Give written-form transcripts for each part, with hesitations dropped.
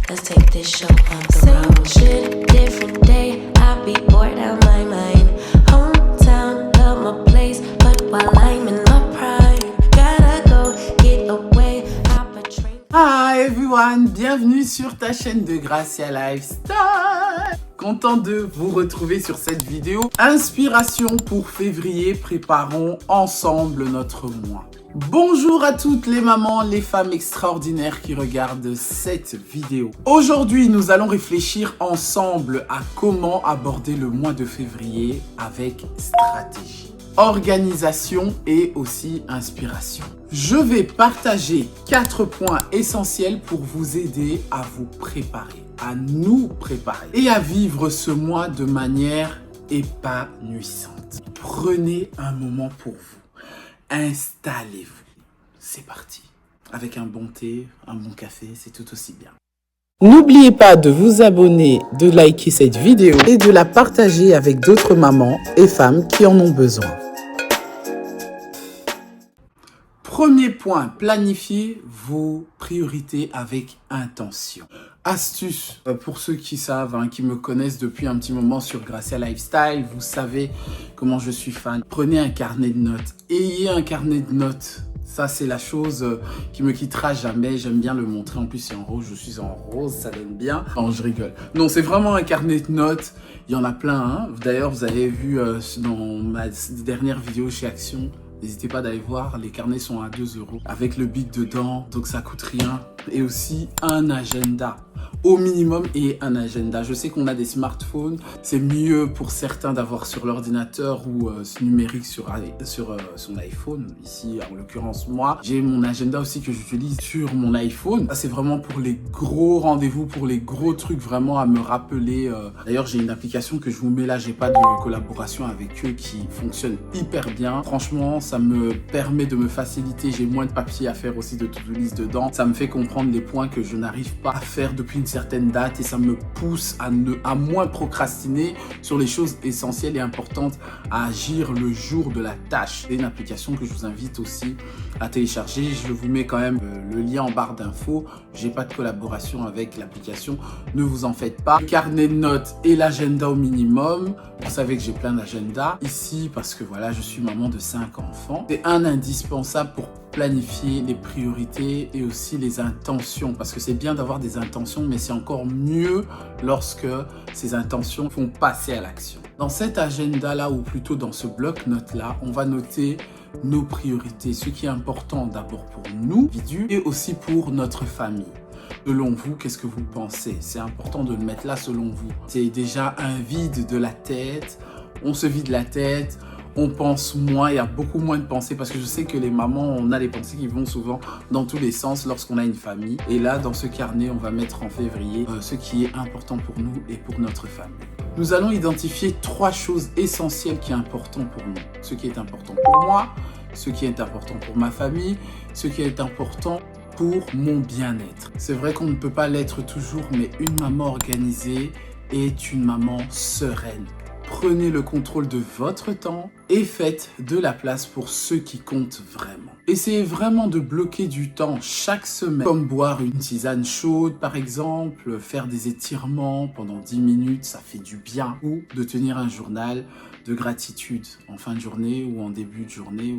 Let's take this show on the road. Same shit, different day. I be bored out my mind. Hometown, love my place, but while I'm in my prime, gotta go get away. Hi everyone, bienvenue sur ta chaîne de Gracia Lifestyle. Content de vous retrouver sur cette vidéo. Inspiration pour février, préparons ensemble notre mois. Bonjour à toutes les mamans, les femmes extraordinaires qui regardent cette vidéo. Aujourd'hui, nous allons réfléchir ensemble à comment aborder le mois de février avec stratégie, organisation et aussi inspiration. Je vais partager 4 points essentiels pour vous aider à vous préparer, à nous préparer et à vivre ce mois de manière épanouissante. Prenez un moment pour vous. Installez-vous. C'est parti. Avec un bon thé, un bon café, c'est tout aussi bien. N'oubliez pas de vous abonner, de liker cette vidéo et de la partager avec d'autres mamans et femmes qui en ont besoin. Premier point, planifiez vos priorités avec intention. Astuce, pour ceux qui savent, qui me connaissent depuis un petit moment sur Gracia Lifestyle, vous savez comment je suis fan. Prenez un carnet de notes. Ayez un carnet de notes. Ça, c'est la chose qui me quittera jamais. J'aime bien le montrer. En plus, c'est en rose. Je suis en rose. Ça donne bien. Non, je rigole. Non, c'est vraiment un carnet de notes. Il y en a plein. D'ailleurs, vous avez vu dans ma dernière vidéo chez Action. N'hésitez pas d'aller voir, les carnets sont à 2 € avec le bic dedans, donc ça coûte rien. Et aussi un agenda, au minimum, et un agenda. Je sais qu'on a des smartphones, c'est mieux pour certains d'avoir sur l'ordinateur ou numérique sur son iPhone. Ici, en l'occurrence, moi, j'ai mon agenda aussi que j'utilise sur mon iPhone. Ça, c'est vraiment pour les gros rendez-vous, pour les gros trucs, vraiment à me rappeler. D'ailleurs, j'ai une application que je vous mets là, j'ai pas de collaboration avec eux qui fonctionne hyper bien. Franchement, ça me permet de me faciliter. J'ai moins de papier à faire aussi de to-do list dedans. Ça me fait comprendre les points que je n'arrive pas à faire depuis une certaine date et ça me pousse à moins procrastiner sur les choses essentielles et importantes à agir le jour de la tâche. C'est une application que je vous invite aussi à télécharger. Je vous mets quand même le lien en barre d'infos. J'ai pas de collaboration avec l'application. Ne vous en faites pas. Le carnet de notes et l'agenda au minimum. Vous savez que j'ai plein d'agendas ici parce que voilà, je suis maman de 5 enfants. C'est un indispensable pour planifier les priorités et aussi les intentions parce que c'est bien d'avoir des intentions mais c'est encore mieux lorsque ces intentions font passer à l'action. Dans cet agenda là ou plutôt dans ce bloc-notes là, on va noter nos priorités, ce qui est important d'abord pour nous, individus, et aussi pour notre famille. Selon vous, qu'est-ce que vous pensez? C'est important de le mettre là selon vous. C'est déjà un vide de la tête, on se vide la tête, on pense moins, il y a beaucoup moins de pensées parce que je sais que les mamans, on a des pensées qui vont souvent dans tous les sens lorsqu'on a une famille. Et là, dans ce carnet, on va mettre en février ce qui est important pour nous et pour notre famille. Nous allons identifier 3 choses essentielles qui sont importantes pour nous. Ce qui est important pour moi, ce qui est important pour ma famille, ce qui est important pour mon bien-être. C'est vrai qu'on ne peut pas l'être toujours, mais une maman organisée est une maman sereine. Prenez le contrôle de votre temps et faites de la place pour ceux qui comptent vraiment. Essayez vraiment de bloquer du temps chaque semaine, comme boire une tisane chaude par exemple, faire des étirements pendant 10 minutes, ça fait du bien, ou de tenir un journal de gratitude en fin de journée ou en début de journée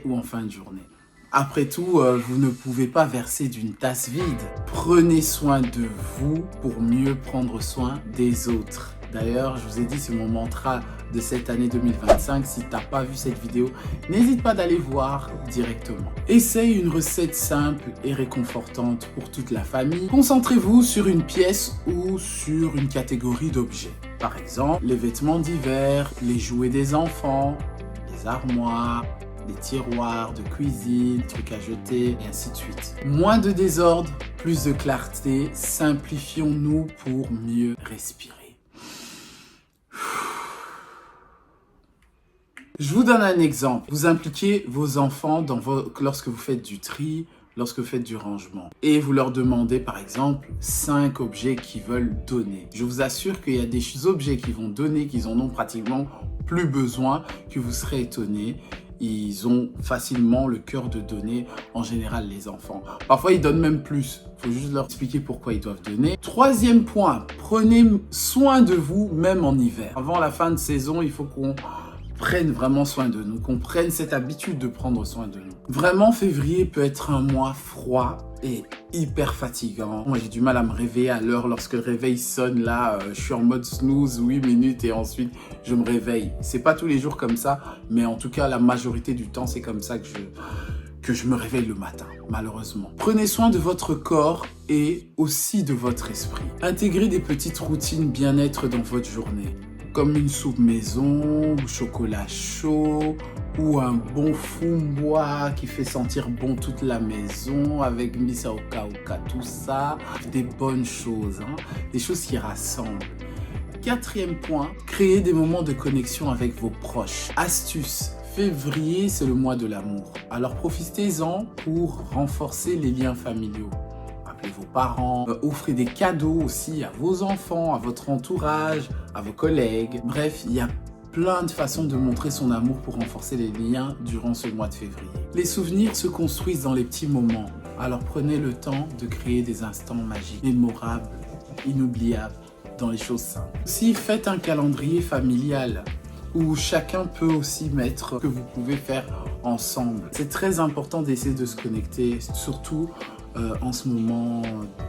ou en fin de journée. Après tout, vous ne pouvez pas verser d'une tasse vide. Prenez soin de vous pour mieux prendre soin des autres. D'ailleurs, je vous ai dit, c'est mon mantra de cette année 2025. Si tu n'as pas vu cette vidéo, n'hésite pas d'aller voir directement. Essaye une recette simple et réconfortante pour toute la famille. Concentrez-vous sur une pièce ou sur une catégorie d'objets. Par exemple, les vêtements d'hiver, les jouets des enfants, les armoires, les tiroirs de cuisine, trucs à jeter, et ainsi de suite. Moins de désordre, plus de clarté. Simplifions-nous pour mieux respirer. Je vous donne un exemple. Vous impliquez vos enfants lorsque vous faites du tri, lorsque vous faites du rangement. Et vous leur demandez par exemple 5 objets qu'ils veulent donner. Je vous assure qu'il y a des objets qu'ils vont donner, qu'ils en ont pratiquement plus besoin, que vous serez étonné. ils ont facilement le cœur de donner, en général les enfants. Parfois ils donnent même plus, il faut juste leur expliquer pourquoi ils doivent donner. Troisième point, prenez soin de vous même en hiver. Avant la fin de saison, il faut qu'on prenne vraiment soin de nous, qu'on prenne cette habitude de prendre soin de nous. Vraiment, février peut être un mois froid et hyper fatigant. Moi, j'ai du mal à me réveiller à l'heure. Lorsque le réveil sonne, là, je suis en mode snooze 8 minutes et ensuite, je me réveille. C'est pas tous les jours comme ça, mais en tout cas, la majorité du temps, c'est comme ça que je me réveille le matin, malheureusement. Prenez soin de votre corps et aussi de votre esprit. Intégrez des petites routines bien-être dans votre journée, comme une soupe maison, ou chocolat chaud, ou un bon fumbois qui fait sentir bon toute la maison, avec misa oka oka, tout ça. Des bonnes choses, hein, des choses qui rassemblent. Quatrième point, créez des moments de connexion avec vos proches. Astuce. Février, c'est le mois de l'amour. Alors profitez-en pour renforcer les liens familiaux. Appelez vos parents, offrez des cadeaux aussi à vos enfants, à votre entourage, à vos collègues. Bref, il y a plein de façons de montrer son amour pour renforcer les liens durant ce mois de février. Les souvenirs se construisent dans les petits moments. Alors prenez le temps de créer des instants magiques, mémorables, inoubliables, dans les choses simples. Si faites un calendrier familial où chacun peut aussi mettre ce que vous pouvez faire ensemble. C'est très important d'essayer de se connecter, surtout en ce moment,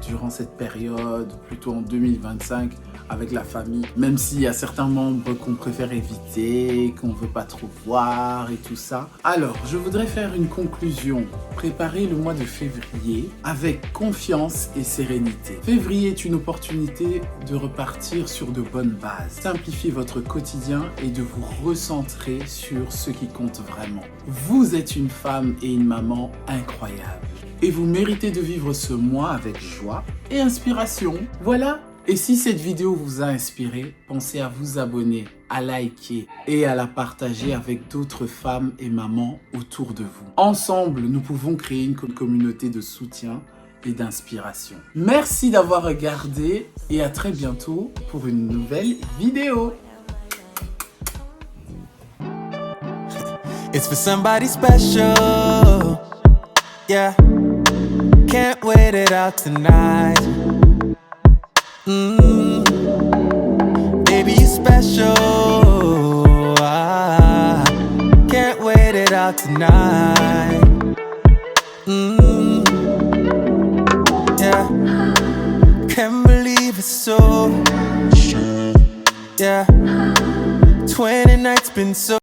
durant cette période, plutôt en 2025, avec la famille. Même s'il y a certains membres qu'on préfère éviter, qu'on ne veut pas trop voir et tout ça. Alors, je voudrais faire une conclusion. Préparez le mois de février avec confiance et sérénité. Février est une opportunité de repartir sur de bonnes bases. Simplifiez votre quotidien et de vous recentrer sur ce qui compte vraiment. Vous êtes une femme et une maman incroyable. Et vous méritez de vivre ce mois avec joie et inspiration. Voilà. Et si cette vidéo vous a inspiré, pensez à vous abonner, à liker et à la partager avec d'autres femmes et mamans autour de vous. Ensemble, nous pouvons créer une communauté de soutien et d'inspiration. Merci d'avoir regardé et à très bientôt pour une nouvelle vidéo. It's for somebody special. Yeah. Can't wait it out tonight. Baby, you're special. I can't wait it out tonight. Yeah. Can't believe it's so. Yeah. 20 nights been so.